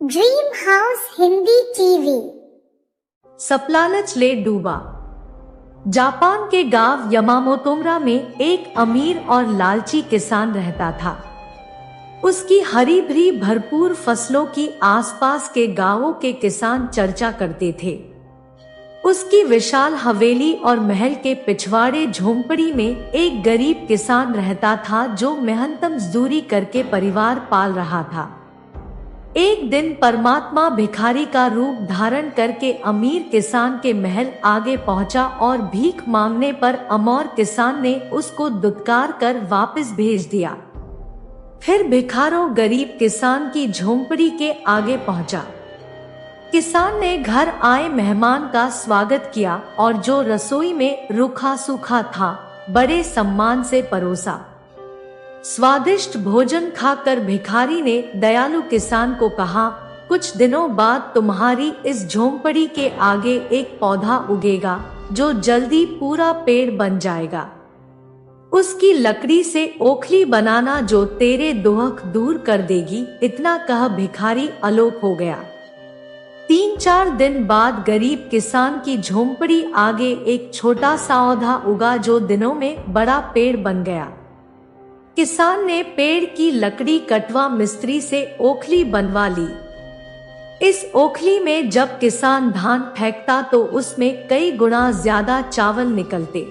Dream house Hindi TV. सपलालच ले डूबा। जापान के गांव यमामोतोमरा में एक अमीर और लालची किसान रहता था। उसकी हरी भरी भरपूर फसलों की आसपास के गांवों के किसान चर्चा करते थे। उसकी विशाल हवेली और महल के पिछवाड़े झोंपड़ी में एक गरीब किसान रहता था जो मेहनत मजदूरी करके परिवार पाल रहा था। एक दिन परमात्मा भिखारी का रूप धारण करके अमीर किसान के महल आगे पहुंचा और भीख मांगने पर अमौर किसान ने उसको दुत्कार कर वापस भेज दिया। फिर भिखारों गरीब किसान की झोंपड़ी के आगे पहुंचा। किसान ने घर आए मेहमान का स्वागत किया और जो रसोई में रूखा सूखा था बड़े सम्मान से परोसा। स्वादिष्ट भोजन खाकर भिखारी ने दयालु किसान को कहा, कुछ दिनों बाद तुम्हारी इस झोंपड़ी के आगे एक पौधा उगेगा जो जल्दी पूरा पेड़ बन जाएगा। उसकी लकड़ी से ओखली बनाना जो तेरे दुख दूर कर देगी। इतना कह भिखारी अलोप हो गया। 3-4 दिन बाद गरीब किसान की झोंपड़ी आगे एक छोटा सा पौधा उगा जो दिनों में बड़ा पेड़ बन गया। किसान ने पेड़ की लकड़ी कटवा मिस्त्री से ओखली बनवा ली। इस ओखली में जब किसान धान फेंकता तो उसमें कई गुना ज्यादा चावल निकलते।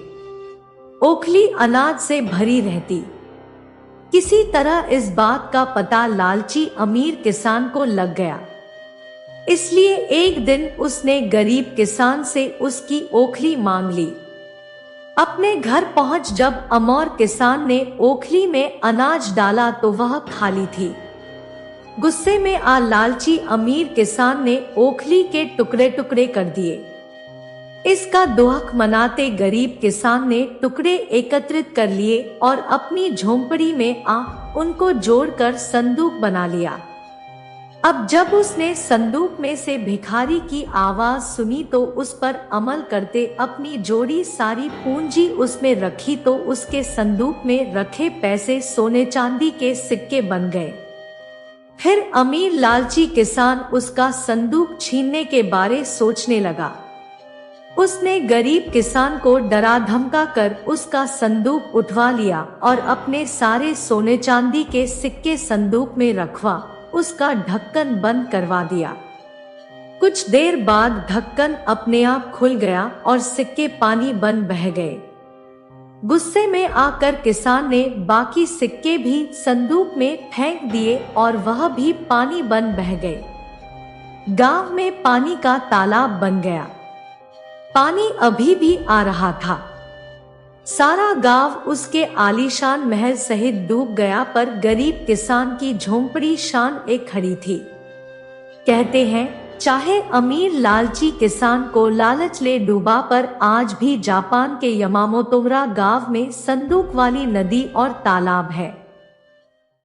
ओखली अनाज से भरी रहती। किसी तरह इस बात का पता लालची अमीर किसान को लग गया। इसलिए एक दिन उसने गरीब किसान से उसकी ओखली मांग ली। अपने घर पहुंच जब अमौर किसान ने ओखली में अनाज डाला तो वह खाली थी। गुस्से में आ लालची अमीर किसान ने ओखली के टुकड़े टुकड़े कर दिए। इसका दुख मनाते गरीब किसान ने टुकड़े एकत्रित कर लिए और अपनी झोंपड़ी में उनको जोड़कर संदूक बना लिया। अब जब उसने संदूक में से भिखारी की आवाज सुनी तो उस पर अमल करते अपनी जोड़ी सारी पूंजी उसमें रखी तो उसके संदूक में रखे पैसे सोने चांदी के सिक्के बन गए। फिर अमीर लालची किसान उसका संदूक छीनने के बारे सोचने लगा। उसने गरीब किसान को डरा धमका कर उसका संदूक उठवा लिया और अपने सारे सोने चांदी के सिक्के संदूक में रखवा उसका ढक्कन बंद करवा दिया। कुछ देर बाद ढक्कन अपने आप खुल गया और सिक्के पानी बन बह गए। गुस्से में आकर किसान ने बाकी सिक्के भी संदूक में फेंक दिए और वह भी पानी बन बह गए। गांव में पानी का तालाब बन गया। पानी अभी भी आ रहा था। सारा गांव उसके आलीशान महल सहित डूब गया पर गरीब किसान की झोंपड़ी शान एक खड़ी थी। कहते हैं चाहे अमीर लालची किसान को लालच ले डूबा पर आज भी जापान के यमामोतोमरा गांव में संदूक वाली नदी और तालाब है।